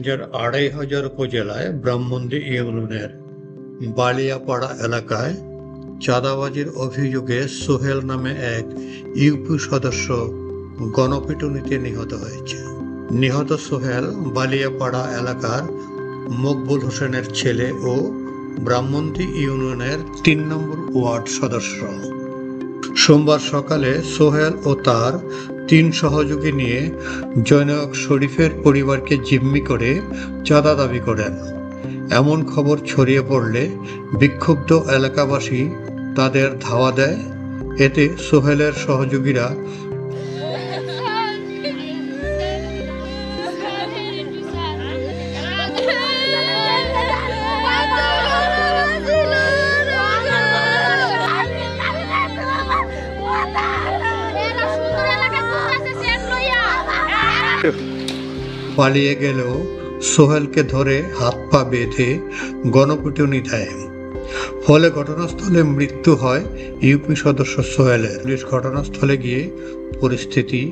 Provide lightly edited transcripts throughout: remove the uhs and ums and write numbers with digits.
নারায়ণগঞ্জের ২৫০০ উপজেলায় ব্রাহ্মণদী ইউনিয়নের বালিয়াপাড়া এলাকায় চাঁদাবাজির অভিযোগে সোহেল নামে এক ইউপি সদস্য গণপিটুনিতে নিহত হয়েছে। নিহত সোহেল বালিয়াপাড়া এলাকার মকবুল হোসেনের ছেলে ও ব্রাহ্মণদী ইউনিয়নের ৩ নম্বর ওয়ার্ড সদস্য। সোমবার সকালে সোহেল ও তার ৩ সহযোগী নিয়ে জয়নায়ক শরীফের পরিবারকে জিম্মি করে চাঁদা দাবি করেন। এমন খবর ছড়িয়ে পড়লে বিক্ষুব্ধ এলাকাবাসী তাদের ধাওয়া দেয়। এতে সোহেলের সহযোগীরা পালিয়ে গেলেও সোহেলকে ধরে হাত পা বেঁধে গণপিটুনি দেয়। ফলে ঘটনাস্থলে মৃত্যু হয় ইউপি সদস্য সোহেলের। পুলিশ ঘটনাস্থলে গিয়ে পরিস্থিতি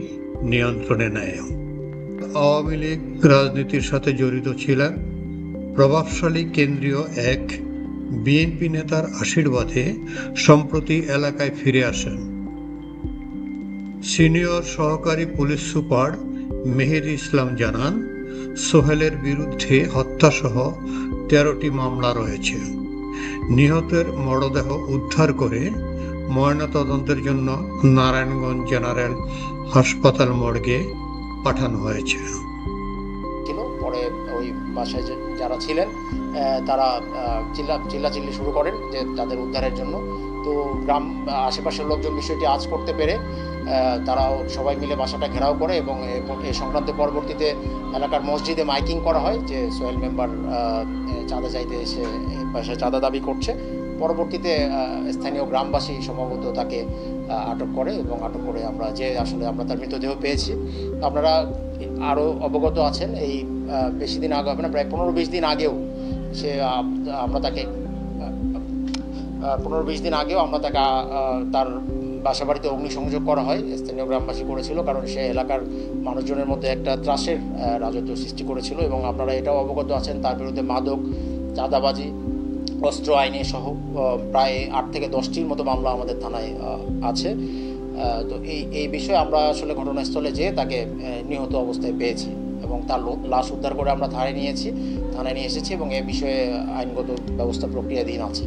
নিয়ন্ত্রণে নেয়। আওয়ামী লীগ রাজনীতির সাথে জড়িত ছিলেন প্রভাবশালী কেন্দ্রীয় এক বিএনপি নেতার আশীর্বাদে সম্প্রতি এলাকায় ফিরে আসেন। সিনিয়র সহকারী পুলিশ সুপার মেহেদি ইসলাম জানান, সোহেলের বিরুদ্ধে হত্যাসহ ১৩টি মামলা রয়েছে। নিহতের মরদেহ উদ্ধার করে ময়নাতদন্তের জন্য নারায়ণগঞ্জ জেনারেল হাসপাতাল মর্গে পাঠানো হয়েছে। পরে ওই বাসায় যারা ছিলেন তারা চিল্লাচিল্লি শুরু করেন যে তাদের উদ্ধারের জন্য। তো গ্রাম আশেপাশের লোকজন বিষয়টি আঁচ করতে পেরে তারাও সবাই মিলে বাসাটা ঘেরাও করে এবং এই সংক্রান্ত পরবর্তীতে এলাকার মসজিদে মাইকিং করা হয় যে সোহেল মেম্বার চাঁদা চাইতে এসে বাসায় চাঁদা দাবি করছে। পরবর্তীতে স্থানীয় গ্রামবাসী সম্ভবত তাকে আটক করে এবং আটক করে আমরা তার মৃতদেহ পেয়েছি। আপনারা আরও অবগত আছেন, এই বেশি দিন আগে হবে না, প্রায় ১৫-২০ দিন আগেও আমরা তাকে তার বাসাবাড়িতে অগ্নিসংযোগ করা হয়। স্থানীয় গ্রামবাসী করেছিল, কারণ সে এলাকার মানুষজনের মধ্যে একটা ত্রাসের রাজত্ব সৃষ্টি করেছিল। এবং আপনারা এটাও অবগত আছেন তার বিরুদ্ধে মাদক, চাঁদাবাজি, অস্ত্র আইনে সহ প্রায় ৮ থেকে ১০টির মতো মামলা আমাদের থানায় আছে। তো এই বিষয়ে আমরা আসলে ঘটনাস্থলে যেয়ে তাকে নিহত অবস্থায় পেয়েছি এবং তার লাশ উদ্ধার করে আমরা থানায় নিয়ে এসেছি এবং এ বিষয়ে আইনগত ব্যবস্থা প্রক্রিয়াধীন আছে।